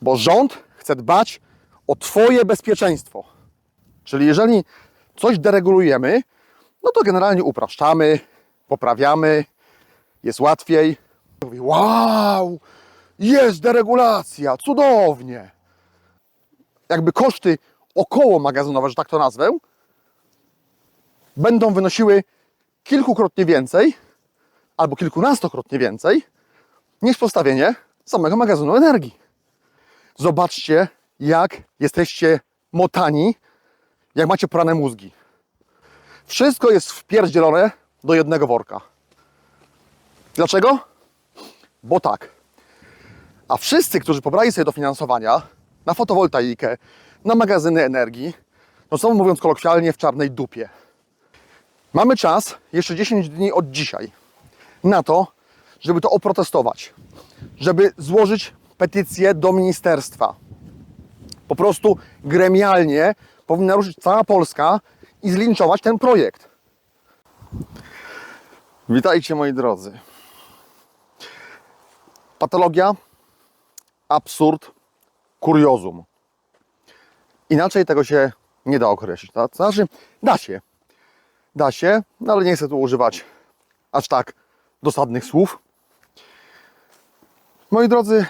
Bo rząd chce dbać o Twoje bezpieczeństwo. Czyli jeżeli coś deregulujemy, no to generalnie upraszczamy, poprawiamy, jest łatwiej. Mówi, wow, jest deregulacja, cudownie. Jakby koszty około magazynowe, że tak to nazwę, będą wynosiły kilkukrotnie więcej albo kilkunastokrotnie więcej niż postawienie samego magazynu energii. Zobaczcie, jak jesteście motani, jak macie porane mózgi. Wszystko jest wpierdzielone do jednego worka. Dlaczego? Bo tak. A wszyscy, którzy pobrali sobie dofinansowania na fotowoltaikę, na magazyny energii, no są, mówiąc kolokwialnie, w czarnej dupie. Mamy czas, jeszcze 10 dni od dzisiaj, na to, żeby to oprotestować, żeby złożyć petycję do ministerstwa. Po prostu gremialnie powinna ruszyć cała Polska i zlinczować ten projekt. Witajcie, moi drodzy. Patologia, absurd, kuriozum. Inaczej tego się nie da określić. To znaczy, da się, no ale nie chcę tu używać aż tak dosadnych słów. Moi drodzy,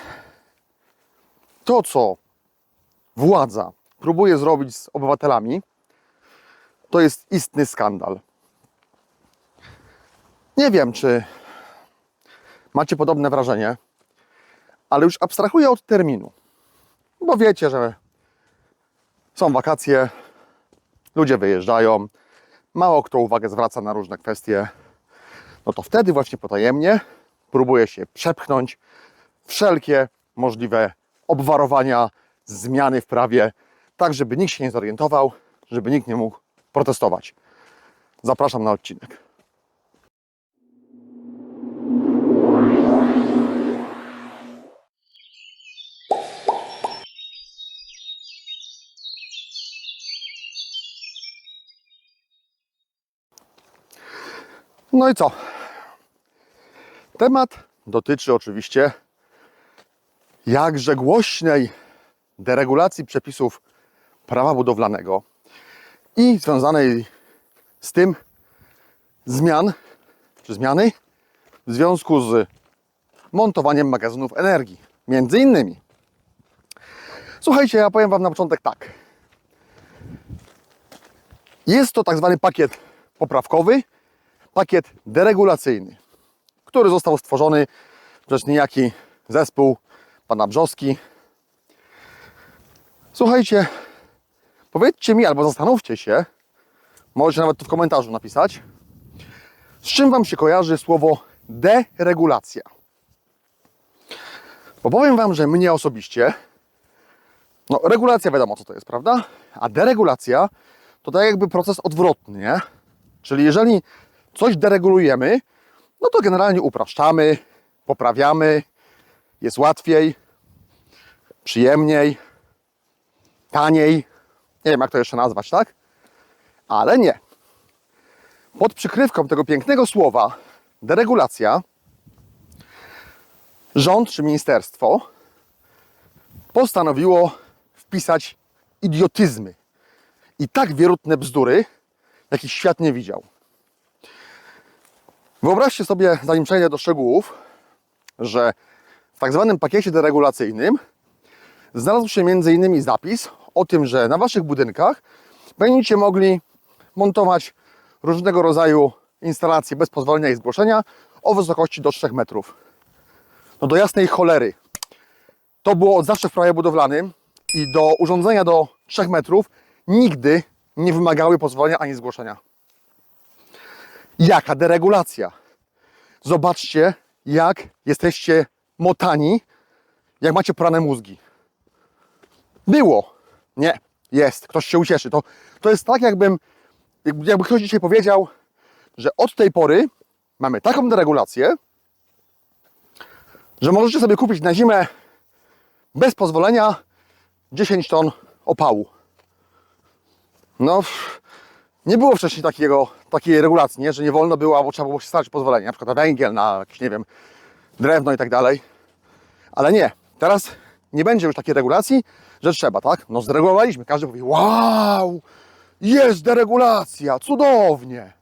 to co władza próbuje zrobić z obywatelami, to jest istny skandal. Nie wiem, czy macie podobne wrażenie, ale już abstrahuję od terminu, bo wiecie, że są wakacje, ludzie wyjeżdżają, mało kto uwagę zwraca na różne kwestie, no to wtedy właśnie potajemnie próbuje się przepchnąć wszelkie możliwe obwarowania, zmiany w prawie, tak żeby nikt się nie zorientował, żeby nikt nie mógł protestować. Zapraszam na odcinek. No i co? Temat dotyczy oczywiście jakże głośnej deregulacji przepisów prawa budowlanego i związanej z tym zmiany w związku z montowaniem magazynów energii. Między innymi. Słuchajcie, ja powiem Wam na początek tak. Jest to tak zwany pakiet poprawkowy, pakiet deregulacyjny, który został stworzony przez niejaki zespół pana Brzoski. Słuchajcie, powiedzcie mi albo zastanówcie się, możecie nawet to w komentarzu napisać, z czym Wam się kojarzy słowo deregulacja. Bo powiem Wam, że mnie osobiście, no regulacja wiadomo co to jest, prawda? A deregulacja to tak jakby proces odwrotny, nie? Czyli jeżeli coś deregulujemy, no to generalnie upraszczamy, poprawiamy, jest łatwiej, przyjemniej, taniej, nie wiem jak to jeszcze nazwać, tak? Ale nie. Pod przykrywką tego pięknego słowa deregulacja rząd czy ministerstwo postanowiło wpisać idiotyzmy i tak wierutne bzdury, jakich świat nie widział. Wyobraźcie sobie, zanim przejdę do szczegółów, że w tak zwanym pakiecie deregulacyjnym znalazł się m.in. zapis o tym, że na Waszych budynkach będziecie mogli montować różnego rodzaju instalacje bez pozwolenia i zgłoszenia o wysokości do 3 metrów. No do jasnej cholery. To było od zawsze w prawie budowlanym i do urządzenia do 3 metrów nigdy nie wymagały pozwolenia ani zgłoszenia. Jaka deregulacja? Zobaczcie, jak jesteście motani, jak macie porane mózgi. Było. Nie. Jest. Ktoś się ucieszy. To jest tak, jakby ktoś dzisiaj powiedział, że od tej pory mamy taką deregulację, że możecie sobie kupić na zimę bez pozwolenia 10 ton opału. No, nie było wcześniej takiej regulacji, nie? Że nie wolno było, albo trzeba było się starać pozwolenia, na przykład na węgiel, na jakieś, nie wiem, drewno i tak dalej. Ale nie. Teraz nie będzie już takiej regulacji, że trzeba, tak? No zregulowaliśmy, każdy powie, wow, jest deregulacja, cudownie.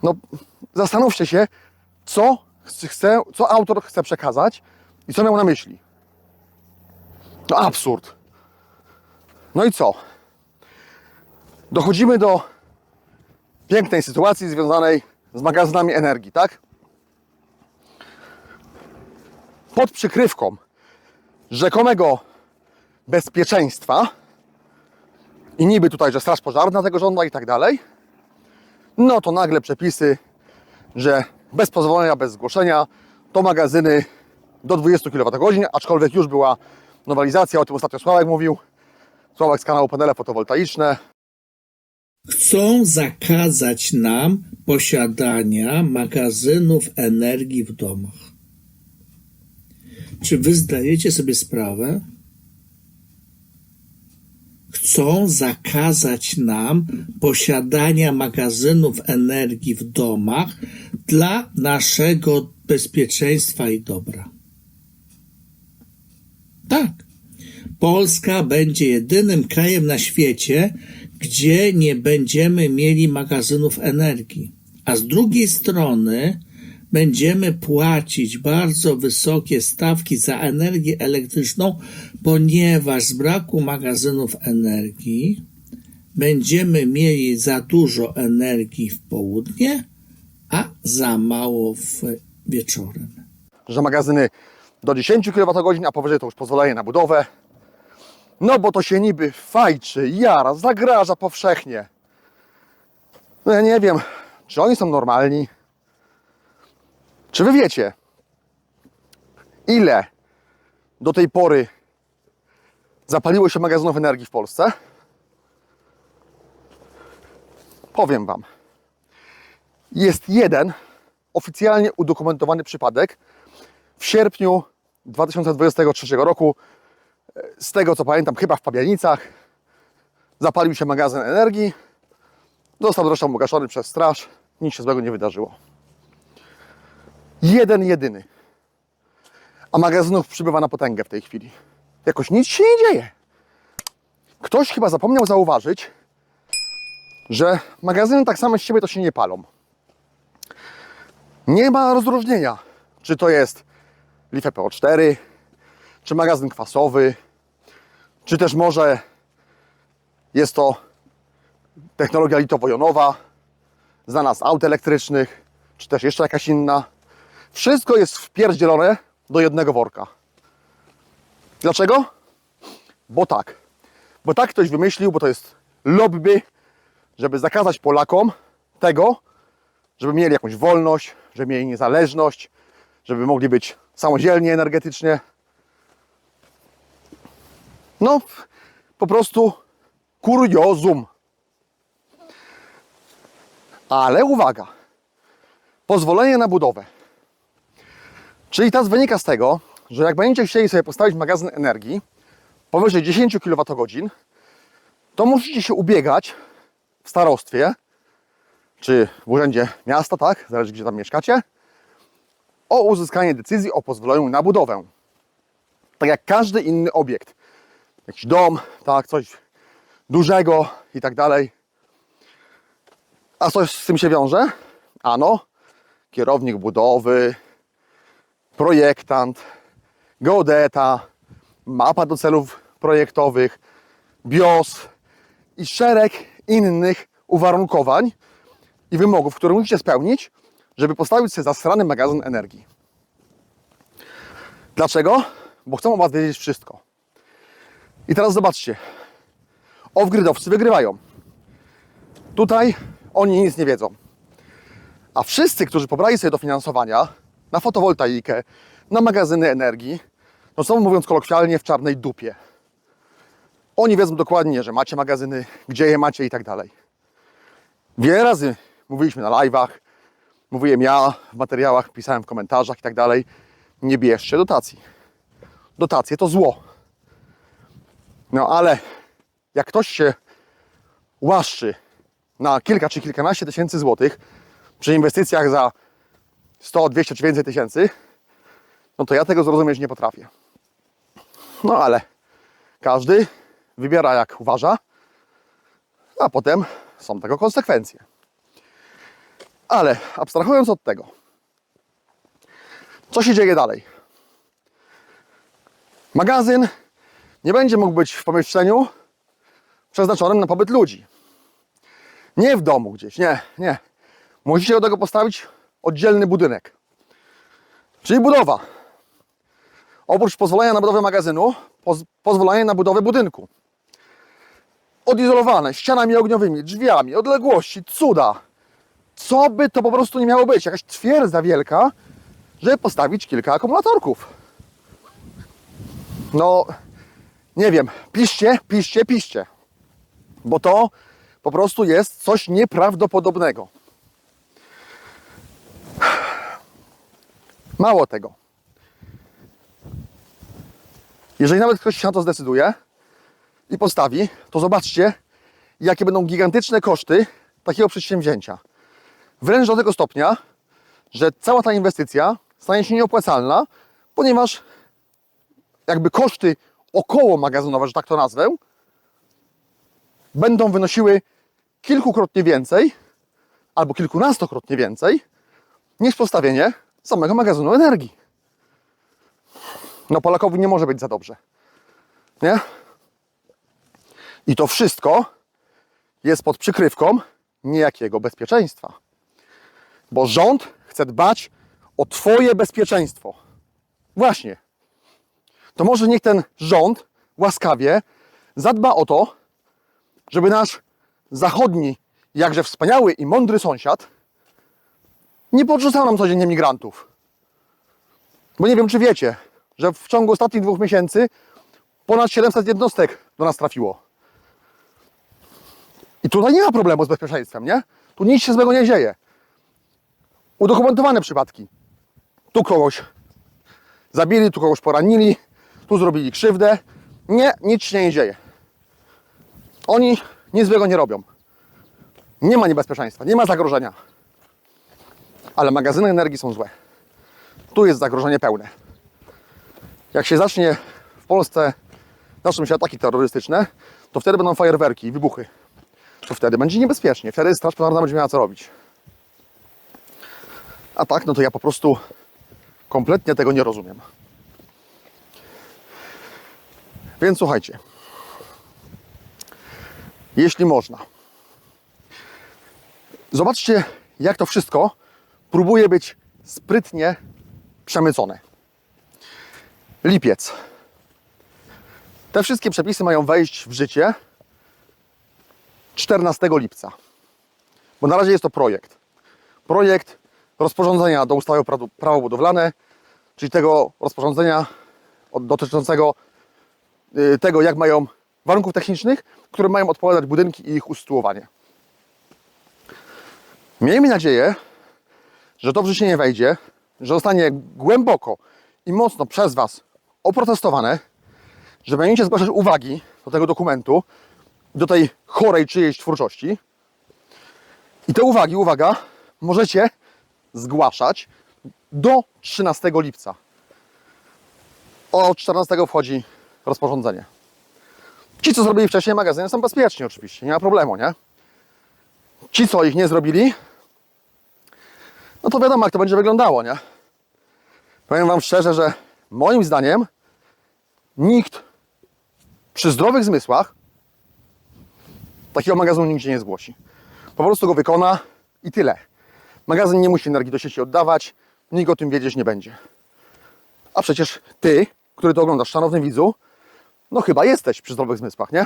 No zastanówcie się, co autor chce przekazać i co miał na myśli. No absurd. No i co? Dochodzimy do pięknej sytuacji związanej z magazynami energii, tak? Pod przykrywką rzekomego bezpieczeństwa i niby tutaj, że straż pożarna tego żąda i tak dalej, no to nagle przepisy, że bez pozwolenia, bez zgłoszenia to magazyny do 20 kWh, aczkolwiek już była nowelizacja, o tym ostatnio Sławek mówił, Sławek z kanału Panele Fotowoltaiczne. Chcą zakazać nam posiadania magazynów energii w domach. Czy wy zdajecie sobie sprawę? Chcą zakazać nam posiadania magazynów energii w domach dla naszego bezpieczeństwa i dobra. Tak. Polska będzie jedynym krajem na świecie, gdzie nie będziemy mieli magazynów energii. A z drugiej strony będziemy płacić bardzo wysokie stawki za energię elektryczną, ponieważ z braku magazynów energii będziemy mieli za dużo energii w południe, a za mało wieczorem. Że magazyny do 10 kWh, a powyżej to już pozwolenie na budowę. No bo to się niby fajczy, jara, zagraża powszechnie. No ja nie wiem, czy oni są normalni? Czy wy wiecie, ile do tej pory zapaliło się magazynów energii w Polsce? Powiem wam. Jest jeden oficjalnie udokumentowany przypadek w sierpniu 2023 roku. Z tego co pamiętam, chyba w Pabianicach zapalił się magazyn energii. Został zresztą ugaszony przez straż. Nic się złego nie wydarzyło. Jeden, jedyny. A magazynów przybywa na potęgę w tej chwili. Jakoś nic się nie dzieje. Ktoś chyba zapomniał zauważyć, że magazyny tak same z siebie to się nie palą. Nie ma rozróżnienia, czy to jest LiFePO4, czy magazyn kwasowy, czy też może jest to technologia litowo-jonowa, znana z aut elektrycznych, czy też jeszcze jakaś inna. Wszystko jest wpierdzielone do jednego worka. Dlaczego? Bo tak ktoś wymyślił, bo to jest lobby, żeby zakazać Polakom tego, żeby mieli jakąś wolność, żeby mieli niezależność, żeby mogli być samodzielni energetycznie. No, po prostu kuriozum. Ale uwaga, pozwolenie na budowę. Czyli to wynika z tego, że jak będziecie chcieli sobie postawić magazyn energii powyżej 10 kWh, to musicie się ubiegać w starostwie, czy w urzędzie miasta, tak, zależy gdzie tam mieszkacie, o uzyskanie decyzji o pozwoleniu na budowę. Tak jak każdy inny obiekt. Jakiś dom, tak, coś dużego i tak dalej. A coś z tym się wiąże? Ano, kierownik budowy, projektant, geodeta, mapa do celów projektowych, BIOS i szereg innych uwarunkowań i wymogów, które musicie spełnić, żeby postawić sobie zasrany magazyn energii. Dlaczego? Bo chcą o was wiedzieć wszystko. I teraz zobaczcie. Off-gridowcy wygrywają. Tutaj oni nic nie wiedzą. A wszyscy, którzy pobrali sobie dofinansowania na fotowoltaikę, na magazyny energii, no są, mówiąc kolokwialnie, w czarnej dupie. Oni wiedzą dokładnie, że macie magazyny, gdzie je macie i tak dalej. Wiele razy mówiliśmy na live'ach, mówiłem ja w materiałach, pisałem w komentarzach i tak dalej. Nie bierzcie dotacji. Dotacje to zło. No ale jak ktoś się łaszczy na kilka czy kilkanaście tysięcy złotych przy inwestycjach za 100, 200 czy więcej tysięcy, no to ja tego zrozumieć nie potrafię. No ale każdy wybiera jak uważa, a potem są tego konsekwencje. Ale abstrahując od tego, co się dzieje dalej? Magazyn nie będzie mógł być w pomieszczeniu przeznaczonym na pobyt ludzi. Nie w domu gdzieś, nie. Musicie do tego postawić oddzielny budynek. Czyli budowa. Oprócz pozwolenia na budowę magazynu, pozwolenie na budowę budynku. Odizolowane, ścianami ogniowymi, drzwiami, odległości, cuda. Co by to po prostu nie miało być? Jakaś twierdza wielka, żeby postawić kilka akumulatorków. No, nie wiem, piszcie. Bo to po prostu jest coś nieprawdopodobnego. Mało tego. Jeżeli nawet ktoś się na to zdecyduje i postawi, to zobaczcie, jakie będą gigantyczne koszty takiego przedsięwzięcia. Wręcz do tego stopnia, że cała ta inwestycja stanie się nieopłacalna, ponieważ jakby koszty około magazynowe, że tak to nazwę, będą wynosiły kilkukrotnie więcej albo kilkunastokrotnie więcej niż postawienie samego magazynu energii. No Polakowi nie może być za dobrze. Nie? I to wszystko jest pod przykrywką niejakiego bezpieczeństwa. Bo rząd chce dbać o Twoje bezpieczeństwo. Właśnie. To może niech ten rząd łaskawie zadba o to, żeby nasz zachodni, jakże wspaniały i mądry sąsiad nie podrzucał nam codziennie migrantów. Bo nie wiem, czy wiecie, że w ciągu ostatnich 2 miesięcy ponad 700 jednostek do nas trafiło. I tutaj nie ma problemu z bezpieczeństwem, nie? Tu nic się złego nie dzieje. Udokumentowane przypadki. Tu kogoś zabili, tu kogoś poranili, tu zrobili krzywdę. Nie, nic się nie dzieje. Oni nic złego nie robią. Nie ma niebezpieczeństwa, nie ma zagrożenia. Ale magazyny energii są złe. Tu jest zagrożenie pełne. Jak się zacznie w Polsce, zaczną się ataki terrorystyczne, to wtedy będą fajerwerki i wybuchy. To wtedy będzie niebezpiecznie. Wtedy Straż Pożarna będzie miała co robić. A tak, no to ja po prostu kompletnie tego nie rozumiem. Więc słuchajcie. Jeśli można. Zobaczcie, jak to wszystko próbuje być sprytnie przemycone. Lipiec. Te wszystkie przepisy mają wejść w życie 14 lipca. Bo na razie jest to projekt. Projekt rozporządzenia do ustawy o prawo budowlane, czyli tego rozporządzenia dotyczącego tego, jak mają warunków technicznych, które mają odpowiadać budynki i ich usytuowanie. Miejmy nadzieję, że to w życie nie wejdzie, że zostanie głęboko i mocno przez Was oprotestowane, że będziecie zgłaszać uwagi do tego dokumentu, do tej chorej czyjejś twórczości. I te uwagi, uwaga, możecie zgłaszać do 13 lipca. Od 14 wchodzi rozporządzenie. Ci, co zrobili wcześniej magazyny, są bezpieczni oczywiście, nie ma problemu, nie? Ci, co ich nie zrobili, no to wiadomo, jak to będzie wyglądało, nie? Powiem Wam szczerze, że moim zdaniem nikt przy zdrowych zmysłach takiego magazynu nigdzie nie zgłosi. Po prostu go wykona i tyle. Magazyn nie musi energii do sieci oddawać, nikt o tym wiedzieć nie będzie. A przecież Ty, który to oglądasz, szanowny widzu, no chyba jesteś przy zdrowych zmysłach, nie?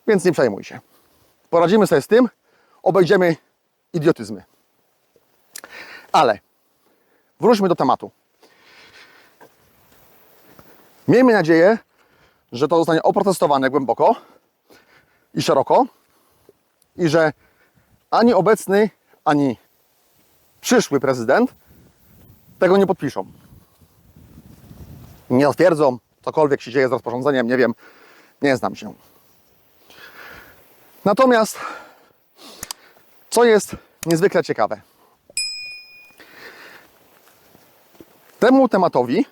Więc nie przejmuj się. Poradzimy sobie z tym, obejdziemy idiotyzmy. Ale wróćmy do tematu. Miejmy nadzieję, że to zostanie oprotestowane głęboko i szeroko i że ani obecny, ani przyszły prezydent tego nie podpiszą. Nie potwierdzą, cokolwiek się dzieje z rozporządzeniem, nie wiem, nie znam się. Natomiast, co jest niezwykle ciekawe, temu tematowi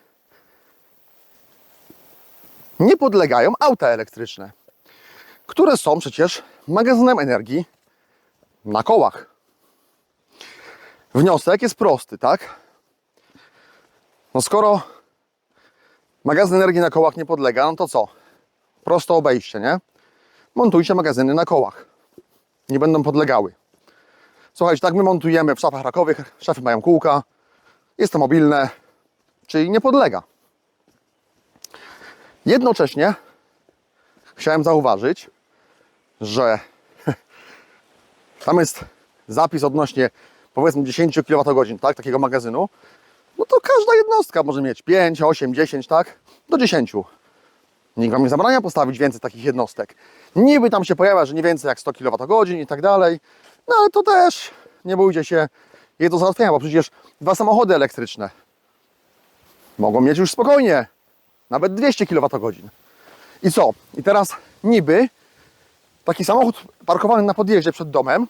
nie podlegają auta elektryczne, które są przecież magazynem energii na kołach. Wniosek jest prosty, tak? No skoro magazyn energii na kołach nie podlega, no to co? Prosto obejście, nie? Montujcie magazyny na kołach. Nie będą podlegały. Słuchajcie, tak my montujemy w szafach rakowych, szafy mają kółka, jest to mobilne, czyli nie podlega. Jednocześnie chciałem zauważyć, że tam jest zapis odnośnie powiedzmy 10 kWh, tak, takiego magazynu, no to każda jednostka może mieć 5, 8, 10, tak, do 10. Nikt Wam nie zabrania postawić więcej takich jednostek. Niby tam się pojawia, że nie więcej jak 100 kWh i tak dalej, no ale to też, nie bójcie się, jest do załatwienia, bo przecież 2 samochody elektryczne mogą mieć już spokojnie nawet 200 kWh. I co? I teraz niby taki samochód parkowany na podjeździe przed domem,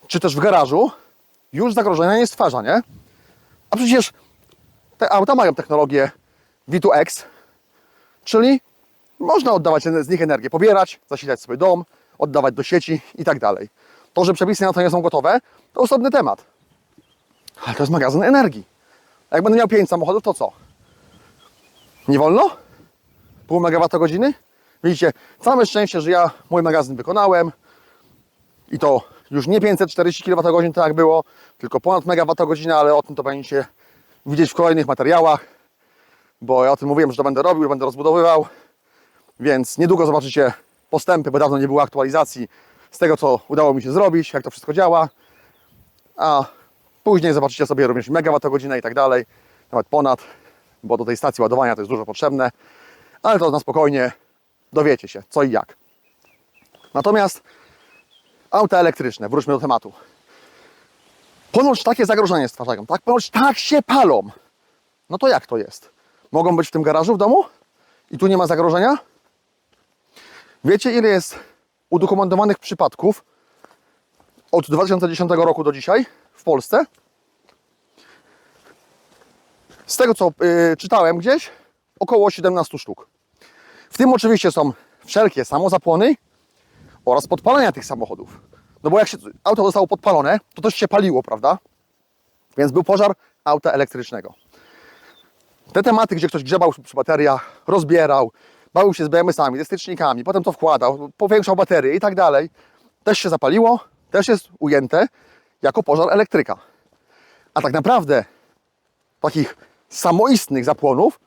czy też w garażu, już zagrożenia nie stwarza, nie? A przecież te auta mają technologię V2X, czyli można oddawać z nich energię, pobierać, zasilać sobie dom, oddawać do sieci i tak dalej. To, że przepisy na to nie są gotowe, to osobny temat. Ale to jest magazyn energii. A jak będę miał 5 samochodów, to co? Nie wolno? Pół megawattogodziny? Widzicie, całe szczęście, że ja mój magazyn wykonałem i to już nie 540 kWh, tak jak było, tylko ponad megawattogodzinę, ale o tym to będziecie widzieć w kolejnych materiałach, bo ja o tym mówiłem, że to będę robił, że będę rozbudowywał, więc niedługo zobaczycie postępy, bo dawno nie było aktualizacji z tego, co udało mi się zrobić, jak to wszystko działa, a później zobaczycie sobie również megawattogodzinę i tak dalej, nawet ponad, bo do tej stacji ładowania to jest dużo potrzebne, ale to na spokojnie dowiecie się, co i jak. Natomiast auta elektryczne, wróćmy do tematu. Ponoć takie zagrożenie stwarzają, tak? Ponoć tak się palą. No to jak to jest? Mogą być w tym garażu w domu? I tu nie ma zagrożenia? Wiecie, ile jest udokumentowanych przypadków od 2010 roku do dzisiaj w Polsce? Z tego, co czytałem gdzieś, około 17 sztuk. W tym oczywiście są wszelkie samozapłony oraz podpalenia tych samochodów. No bo jak się auto zostało podpalone, to też się paliło, prawda? Więc był pożar auta elektrycznego. Te tematy, gdzie ktoś grzebał przy bateriach, rozbierał, bawił się z BMS-ami, ze stycznikami, potem to wkładał, powiększał baterię i tak dalej, też się zapaliło, też jest ujęte jako pożar elektryka. A tak naprawdę takich samoistnych zapłonów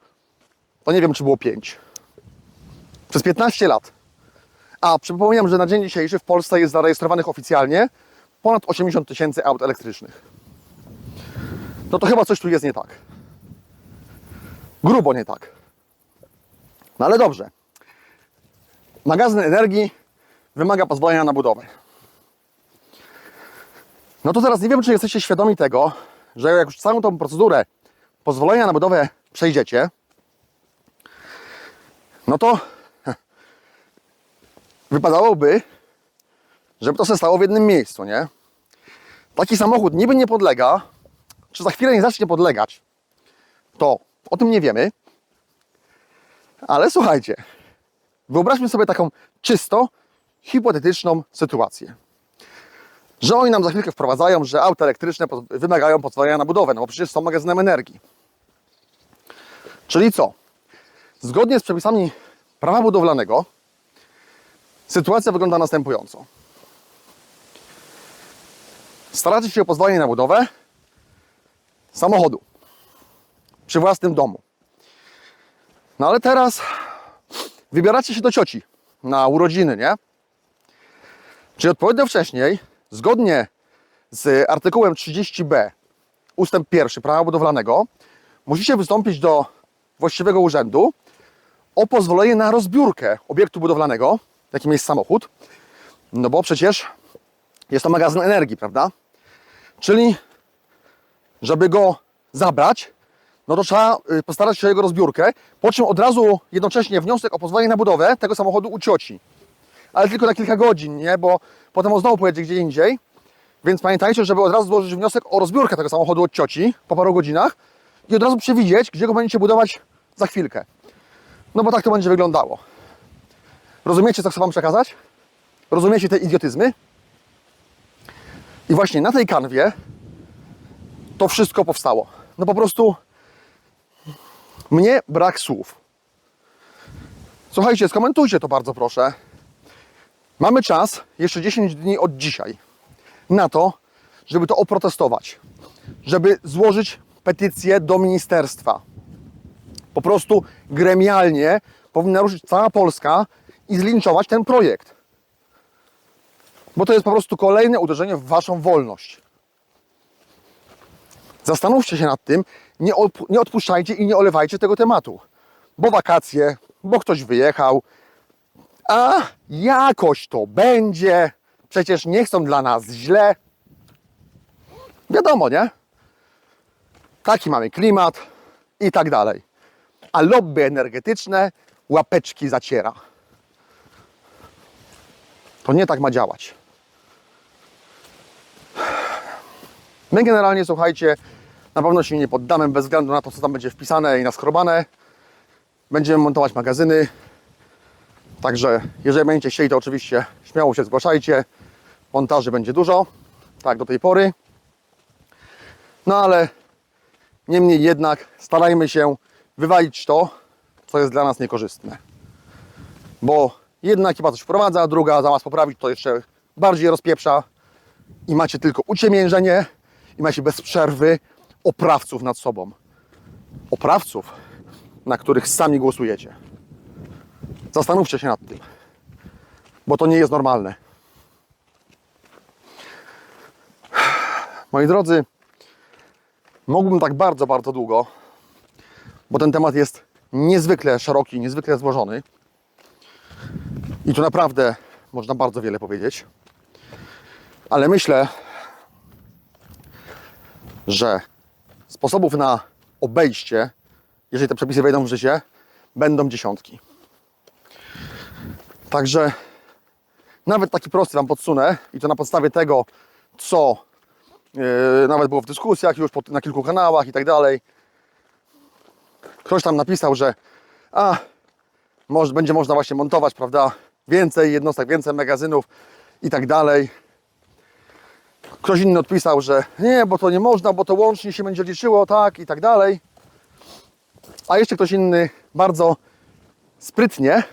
to nie wiem, czy było 5. Przez 15 lat. A przypominam, że na dzień dzisiejszy w Polsce jest zarejestrowanych oficjalnie ponad 80 000 aut elektrycznych. No to chyba coś tu jest nie tak. Grubo nie tak. No ale dobrze. Magazyn energii wymaga pozwolenia na budowę. No to teraz nie wiem, czy jesteście świadomi tego, że jak już całą tą procedurę pozwolenia na budowę przejdziecie, no to wypadałoby, żeby to się stało w jednym miejscu, nie? Taki samochód niby nie podlega, czy za chwilę nie zacznie podlegać, to o tym nie wiemy. Ale słuchajcie, wyobraźmy sobie taką czysto hipotetyczną sytuację. Że oni nam za chwilkę wprowadzają, że auta elektryczne wymagają pozwolenia na budowę, no bo przecież są magazynem energii. Czyli co? Zgodnie z przepisami prawa budowlanego sytuacja wygląda następująco. Staracie się o pozwolenie na budowę samochodu przy własnym domu. No ale teraz wybieracie się do cioci na urodziny, nie? Czyli odpowiednio wcześniej, zgodnie z artykułem 30b ustęp 1 prawa budowlanego, musicie wystąpić do właściwego urzędu o pozwolenie na rozbiórkę obiektu budowlanego, jakim jest samochód, no bo przecież jest to magazyn energii, prawda? Czyli żeby go zabrać, no to trzeba postarać się o jego rozbiórkę, po czym od razu jednocześnie wniosek o pozwolenie na budowę tego samochodu u cioci. Ale tylko na kilka godzin, nie? Bo potem on znowu pojedzie gdzie indziej. Więc pamiętajcie, żeby od razu złożyć wniosek o rozbiórkę tego samochodu od cioci po paru godzinach i od razu przewidzieć, gdzie go będziecie budować za chwilkę. No bo tak to będzie wyglądało. Rozumiecie, co chcę wam przekazać? Rozumiecie te idiotyzmy? I właśnie na tej kanwie to wszystko powstało. No po prostu mnie brak słów. Słuchajcie, skomentujcie to bardzo proszę. Mamy czas, jeszcze 10 dni od dzisiaj, na to, żeby to oprotestować. Żeby złożyć petycję do ministerstwa. Po prostu gremialnie powinna ruszyć cała Polska i zlinczować ten projekt. Bo to jest po prostu kolejne uderzenie w waszą wolność. Zastanówcie się nad tym, nie odpuszczajcie i nie olewajcie tego tematu. Bo wakacje, bo ktoś wyjechał, a jakoś to będzie, przecież nie chcą dla nas źle. Wiadomo, nie? Taki mamy klimat i tak dalej. A lobby energetyczne łapeczki zaciera. To nie tak ma działać. My generalnie, słuchajcie, na pewno się nie poddamy bez względu na to, co tam będzie wpisane i naskrobane. Będziemy montować magazyny. Także jeżeli będziecie chcieli, to oczywiście śmiało się zgłaszajcie. Montaży będzie dużo, tak do tej pory. No ale niemniej jednak starajmy się wywalić to, co jest dla nas niekorzystne. Bo jedna ekipa coś wprowadza, a druga zamiast poprawić to jeszcze bardziej rozpieprza i macie tylko uciemiężenie i macie bez przerwy oprawców nad sobą. Oprawców, na których sami głosujecie. Zastanówcie się nad tym, bo to nie jest normalne. Moi drodzy, mógłbym tak bardzo, bardzo długo, bo ten temat jest niezwykle szeroki, niezwykle złożony i tu naprawdę można bardzo wiele powiedzieć, ale myślę, że sposobów na obejście, jeżeli te przepisy wejdą w życie, będą dziesiątki. Także nawet taki prosty wam podsunę i to na podstawie tego, co nawet było w dyskusjach już na kilku kanałach i tak dalej. Ktoś tam napisał, że będzie można właśnie montować, prawda, więcej jednostek, więcej magazynów i tak dalej. Ktoś inny odpisał, że nie, bo to nie można, bo to łącznie się będzie liczyło, tak i tak dalej. A jeszcze ktoś inny bardzo sprytnie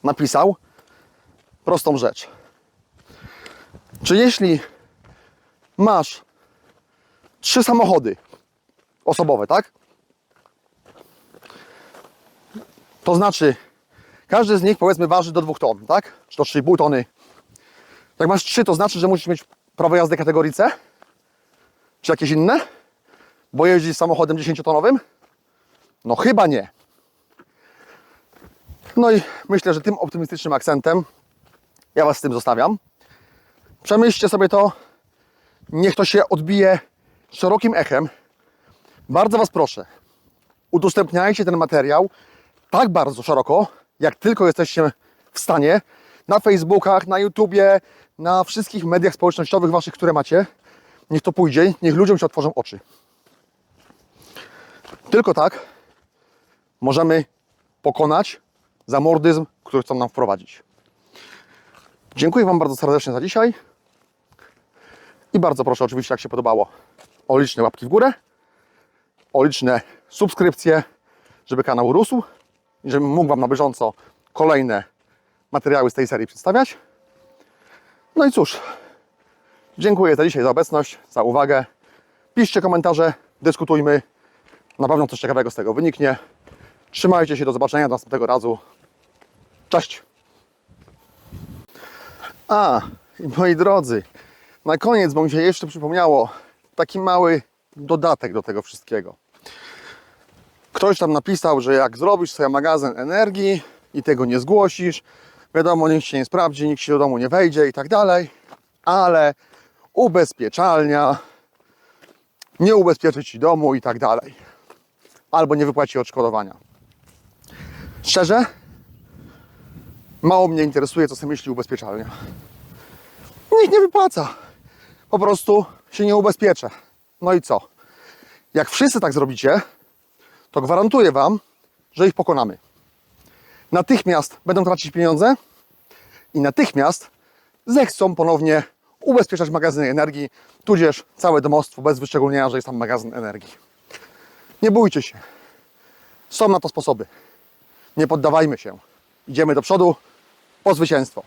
napisał prostą rzecz. Czy jeśli masz 3 samochody osobowe, tak? To znaczy, każdy z nich powiedzmy waży do 2 ton, tak? Czy to 3,5 tony. Jak masz 3, to znaczy, że musisz mieć prawo jazdy kategorii C? Czy jakieś inne? Bo jeździsz samochodem 10-tonowym? No chyba nie. No i myślę, że tym optymistycznym akcentem ja was z tym zostawiam. Przemyślcie sobie to. Niech to się odbije szerokim echem. Bardzo was proszę, udostępniajcie ten materiał tak bardzo szeroko, jak tylko jesteście w stanie, na Facebookach, na YouTubie, na wszystkich mediach społecznościowych waszych, które macie. Niech to pójdzie, niech ludziom się otworzą oczy. Tylko tak możemy pokonać zamordyzm, który chcą nam wprowadzić. Dziękuję wam bardzo serdecznie za dzisiaj. I bardzo proszę oczywiście, jak się podobało, o liczne łapki w górę, o liczne subskrypcje, żeby kanał rósł i żebym mógł wam na bieżąco kolejne materiały z tej serii przedstawiać. No i cóż, dziękuję za dzisiaj, za obecność, za uwagę. Piszcie komentarze, dyskutujmy. Na pewno coś ciekawego z tego wyniknie. Trzymajcie się, do zobaczenia do następnego razu. Cześć! I moi drodzy, na koniec, bo mi się jeszcze przypomniało, taki mały dodatek do tego wszystkiego. Ktoś tam napisał, że jak zrobisz sobie magazyn energii i tego nie zgłosisz, wiadomo, nikt się nie sprawdzi, nikt się do domu nie wejdzie i tak dalej, ale ubezpieczalnia nie ubezpieczy ci domu i tak dalej. Albo nie wypłaci odszkodowania. Szczerze, mało mnie interesuje, co sobie myśli ubezpieczalnia. Nikt nie wypłaca. Po prostu się nie ubezpieczę. No i co? Jak wszyscy tak zrobicie, to gwarantuję wam, że ich pokonamy. natychmiast będą tracić pieniądze i natychmiast zechcą ponownie ubezpieczać magazyny energii, tudzież całe domostwo bez wyszczególnienia, że jest tam magazyn energii. Nie bójcie się. Są na to sposoby. Nie poddawajmy się. Idziemy do przodu po zwycięstwo.